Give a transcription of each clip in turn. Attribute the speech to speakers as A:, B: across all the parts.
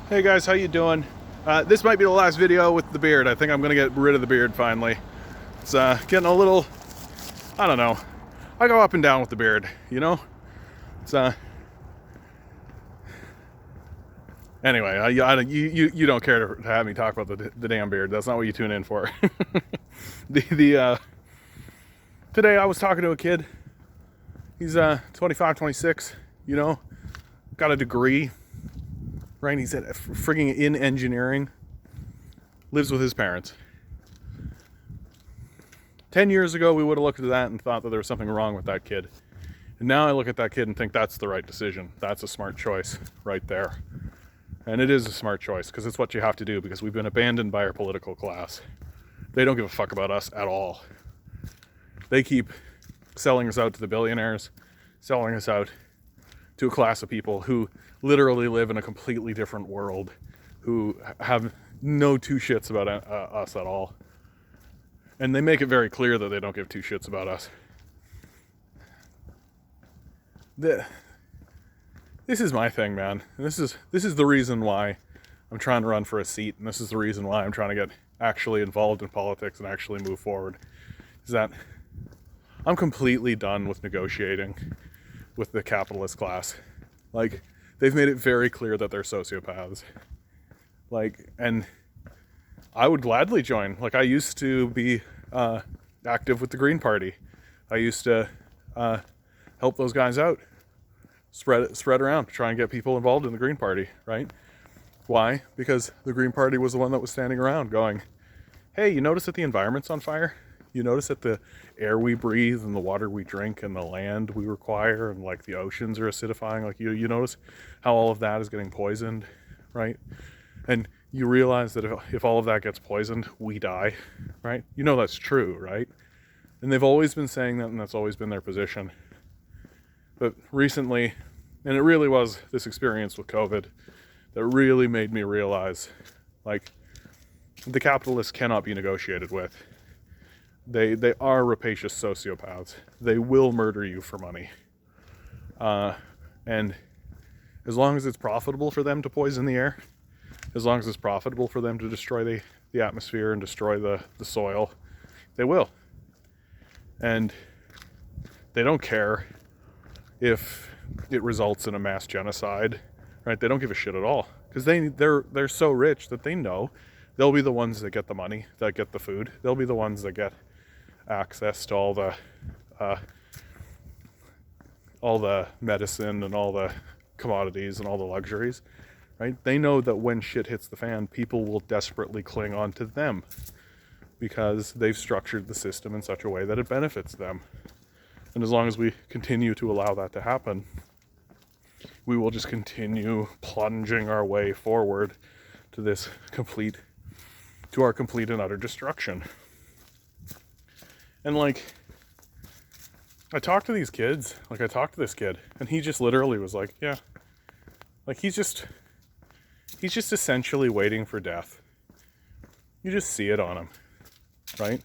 A: Hey guys, how you doing? This might be the last video with the beard. I think I'm gonna get rid of the beard finally. It's getting a little, I don't know. I go up and down with the beard, you know? It's anyway, you don't care to have me talk about the damn beard. That's not what you tune in for. Today I was talking to a kid. He's 25, 26, you know, got a degree. Right, he's frigging in engineering, lives with his parents. 10 years ago, we would have looked at that and thought that there was something wrong with that kid. And now I look at that kid and think that's the right decision. That's a smart choice right there. And it is a smart choice because it's what you have to do because we've been abandoned by our political class. They don't give a fuck about us at all. They keep selling us out to the billionaires, selling us out to a class of people who literally live in a completely different world, who have no two shits about us at all. And they make it very clear that they don't give two shits about us. This is my thing, man. This is the reason why I'm trying to run for a seat, and this is the reason why I'm trying to get actually involved in politics and actually move forward, is that I'm completely done with negotiating with the capitalist class. Like, they've made it very clear that they're sociopaths. Like, and I would gladly join. Like, I used to be active with the Green Party. I used to help those guys out, spread around, try and get people involved in the Green Party, right? Why? Because the Green Party was the one that was standing around going, hey, you notice that the environment's on fire? You notice that the air we breathe and the water we drink and the land we require and like the oceans are acidifying. Like you notice how all of that is getting poisoned, right? And you realize that if all of that gets poisoned, we die, right? You know that's true, right? And they've always been saying that, and that's always been their position. But recently, and it really was this experience with COVID that really made me realize, like, the capitalists cannot be negotiated with. They are rapacious sociopaths. They will murder you for money. And as long as it's profitable for them to poison the air, as long as it's profitable for them to destroy the atmosphere and destroy the soil, they will. And they don't care if it results in a mass genocide, right? They don't give a shit at all. Because they're so rich that they know they'll be the ones that get the money, that get the food. They'll be the ones that get access to all the medicine and all the commodities and all the luxuries, right? They know that when shit hits the fan, people will desperately cling on to them because they've structured the system in such a way that it benefits them. And as long as we continue to allow that to happen, we will just continue plunging our way forward to our complete and utter destruction. And like, I talked to these kids, like I talked to this kid, and he just literally was like, yeah, like he's just essentially waiting for death. You just see it on him, right?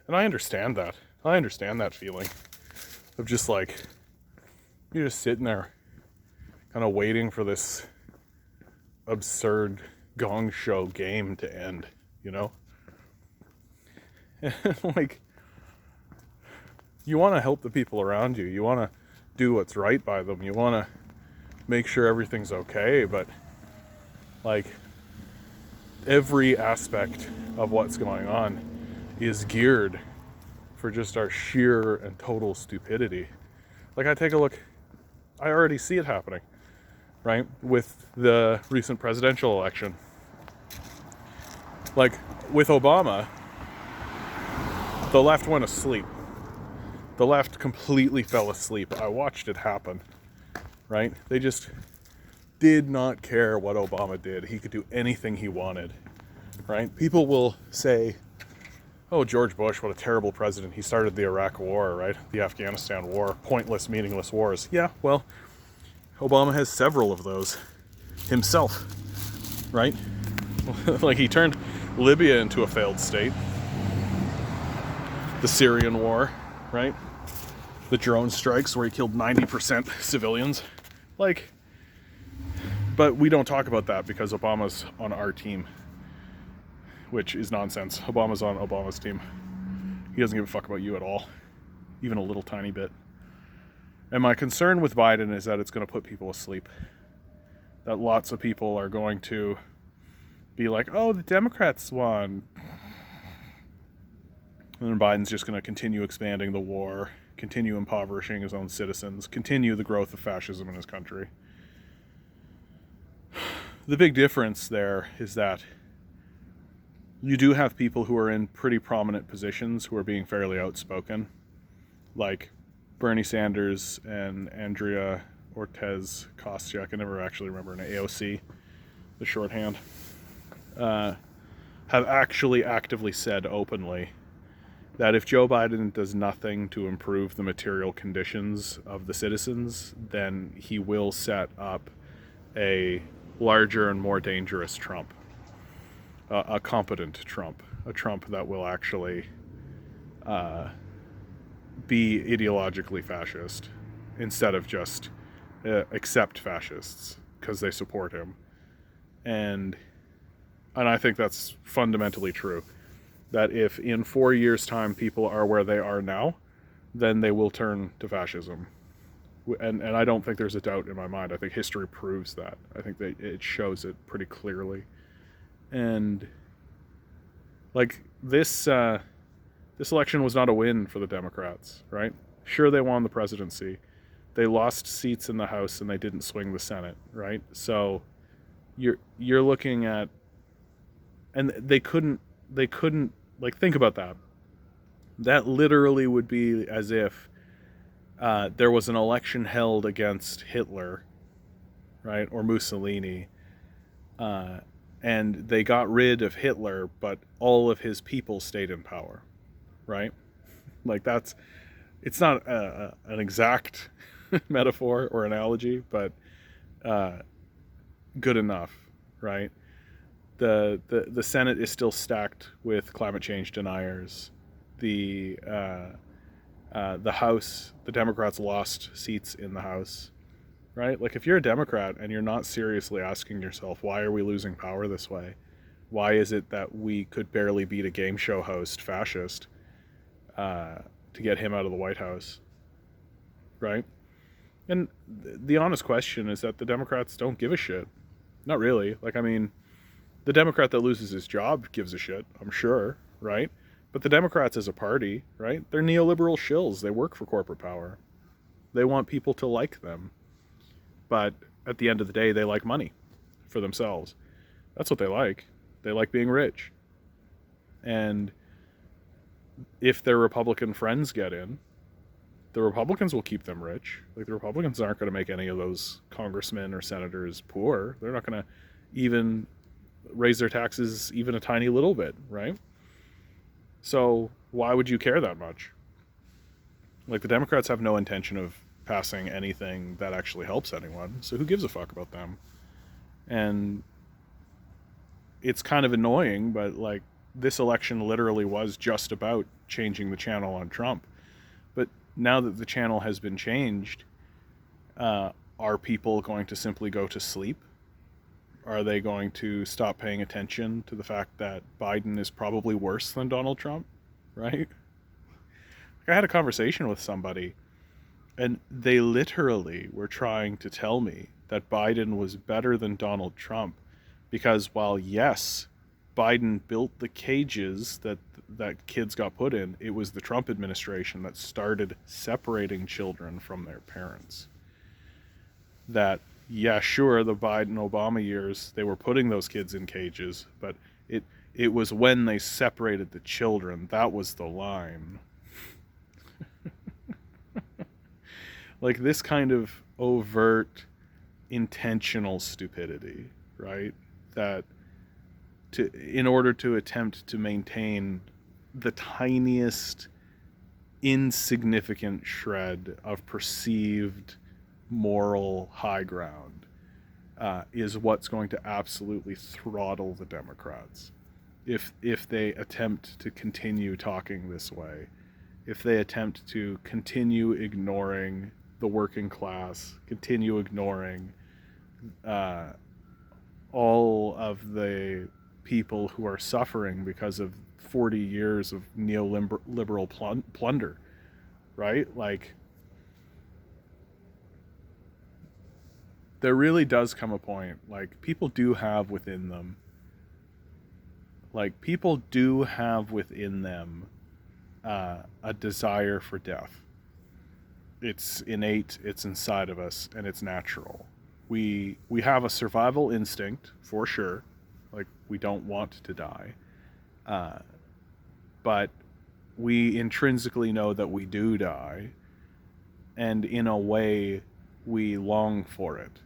A: And I understand that. I understand that feeling of just like, you're just sitting there kind of waiting for this absurd gong show game to end, you know? And like, you want to help the people around you. You want to do what's right by them. You want to make sure everything's okay. But like, every aspect of what's going on is geared for just our sheer and total stupidity. Like, I take a look, I already see it happening, right? With the recent presidential election. Like, with Obama, the left went asleep. The left completely fell asleep. I watched it happen, right? They just did not care what Obama did. He could do anything he wanted, right? People will say, oh, George Bush, what a terrible president. He started the Iraq War, right? The Afghanistan War, pointless, meaningless wars. Yeah, well, Obama has several of those himself, right? Like, he turned Libya into a failed state. The Syrian War, right? The drone strikes where he killed 90% civilians. Like, But we don't talk about that because Obama's on our team, which is nonsense. Obama's on Obama's team. He doesn't give a fuck about you at all, even a little tiny bit. And my concern with Biden is that it's going to put people asleep. That lots of people are going to be like, oh, the Democrats won. And then Biden's just going to continue expanding the war, continue impoverishing his own citizens, continue the growth of fascism in his country. The big difference there is that you do have people who are in pretty prominent positions who are being fairly outspoken, like Bernie Sanders and Andrea Ortiz-Costa. I can never actually remember an AOC, the shorthand, have actually actively said openly that if Joe Biden does nothing to improve the material conditions of the citizens, then he will set up a larger and more dangerous Trump, a competent Trump, a Trump that will actually be ideologically fascist instead of just accept fascists because they support him. And I think that's fundamentally true. That if in 4 years' time people are where they are now, then they will turn to fascism. And I don't think there's a doubt in my mind. I think history proves that. I think that it shows it pretty clearly. And like this election was not a win for the Democrats, right? Sure, they won the presidency. They lost seats in the House and they didn't swing the Senate, right? So you're looking at, and they couldn't, like, think about that. That literally would be as if there was an election held against Hitler, right, or Mussolini, and they got rid of Hitler, but all of his people stayed in power, right? Like, it's not an exact metaphor or analogy, but good enough, right? The Senate is still stacked with climate change deniers. The House, the Democrats lost seats in the House, right? Like, if you're a Democrat and you're not seriously asking yourself, why are we losing power this way? Why is it that we could barely beat a game show host fascist to get him out of the White House, right? And the honest question is that the Democrats don't give a shit. Not really. Like, I mean, the Democrat that loses his job gives a shit, I'm sure, right? But the Democrats as a party, right? They're neoliberal shills. They work for corporate power. They want people to like them. But at the end of the day, they like money for themselves. That's what they like. They like being rich. And if their Republican friends get in, the Republicans will keep them rich. Like, the Republicans aren't going to make any of those congressmen or senators poor. They're not going to even raise their taxes even a tiny little bit, right? So why would you care that much? Like, the Democrats have no intention of passing anything that actually helps anyone, so who gives a fuck about them? And it's kind of annoying, but like, this election literally was just about changing the channel on Trump. But now that the channel has been changed, are people going to simply go to sleep? Are they going to stop paying attention to the fact that Biden is probably worse than Donald Trump, right? I had a conversation with somebody, and they literally were trying to tell me that Biden was better than Donald Trump because while, yes, Biden built the cages that kids got put in, it was the Trump administration that started separating children from their parents. That, yeah, sure, the Biden-Obama years, they were putting those kids in cages, but it was when they separated the children, that was the line. Like, this kind of overt, intentional stupidity, right? That in order to attempt to maintain the tiniest, insignificant shred of perceived moral high ground is what's going to absolutely throttle the Democrats. If they attempt to continue talking this way, if they attempt to continue ignoring the working class, continue ignoring all of the people who are suffering because of 40 years of neoliberal plunder, right? Like, there really does come a point, like, people do have within them, a desire for death. It's innate, it's inside of us, and it's natural. We have a survival instinct, for sure. Like, we don't want to die. But we intrinsically know that we do die, and in a way, we long for it.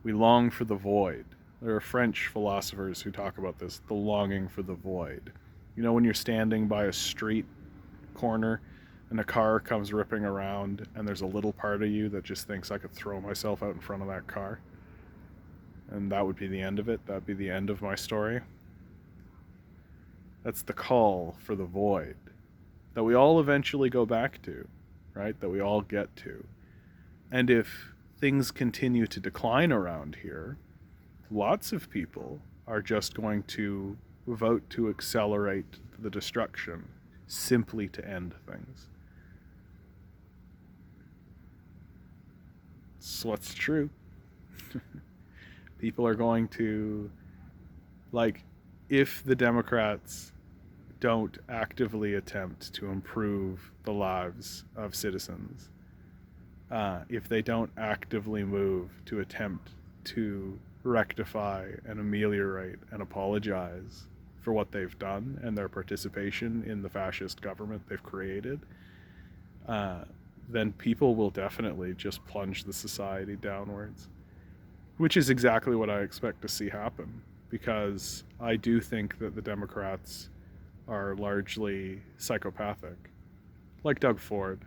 A: We long for the void. There are French philosophers who talk about this, the longing for the void. You know, when you're standing by a street corner and a car comes ripping around and there's a little part of you that just thinks, I could throw myself out in front of that car. And that would be the end of it. That would be the end of my story. That's the call for the void that we all eventually go back to, right? That we all get to. And if things continue to decline around here, lots of people are just going to vote to accelerate the destruction simply to end things. It's what's true. People are going to, like, if the Democrats don't actively attempt to improve the lives of citizens, if they don't actively move to attempt to rectify and ameliorate and apologize for what they've done and their participation in the fascist government they've created, then people will definitely just plunge the society downwards, which is exactly what I expect to see happen, because I do think that the Democrats are largely psychopathic, like Doug Ford,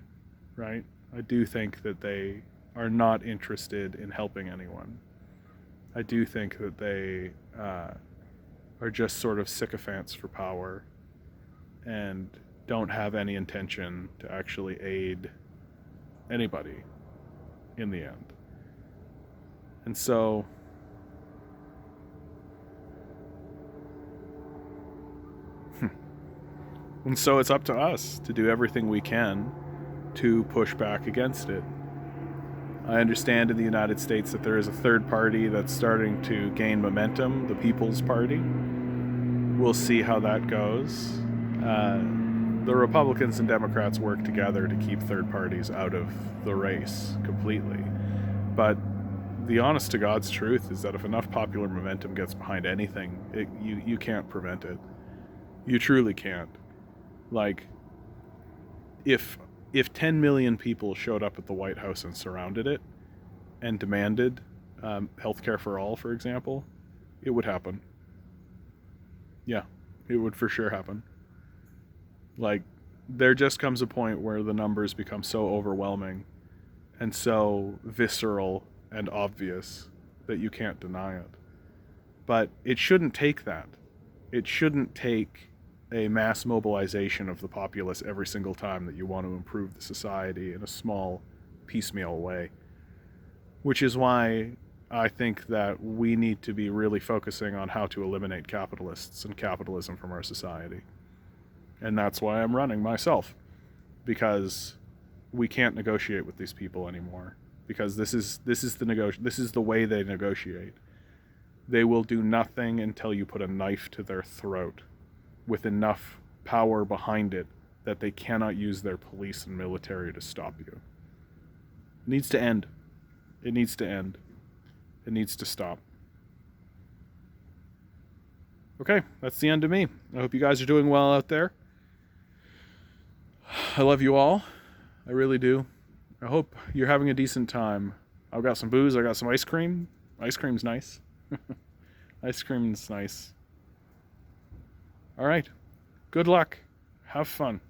A: right? I do think that they are not interested in helping anyone. I do think that they are just sort of sycophants for power and don't have any intention to actually aid anybody in the end. And so it's up to us to do everything we can to push back against it. I understand in the United States that there is a third party that's starting to gain momentum, the People's Party. We'll see how that goes. The Republicans and Democrats work together to keep third parties out of the race completely. But the honest to God's truth is that if enough popular momentum gets behind anything, you can't prevent it. You truly can't. Like, if 10 million people showed up at the White House and surrounded it and demanded healthcare for all, for example, it would happen. Yeah, it would for sure happen. Like, there just comes a point where the numbers become so overwhelming and so visceral and obvious that you can't deny it. But it shouldn't take that. It shouldn't take a mass mobilization of the populace every single time that you want to improve the society in a small, piecemeal way. Which is why I think that we need to be really focusing on how to eliminate capitalists and capitalism from our society. And that's why I'm running myself, because we can't negotiate with these people anymore. Because this is the way they negotiate. They will do nothing until you put a knife to their throat, with enough power behind it that they cannot use their police and military to stop you. It needs to end. It needs to end. It needs to stop. Okay, that's the end of me. I hope you guys are doing well out there. I love you all. I really do. I hope you're having a decent time. I've got some booze. I got some ice cream. Ice cream's nice. Ice cream's nice. All right. Good luck. Have fun.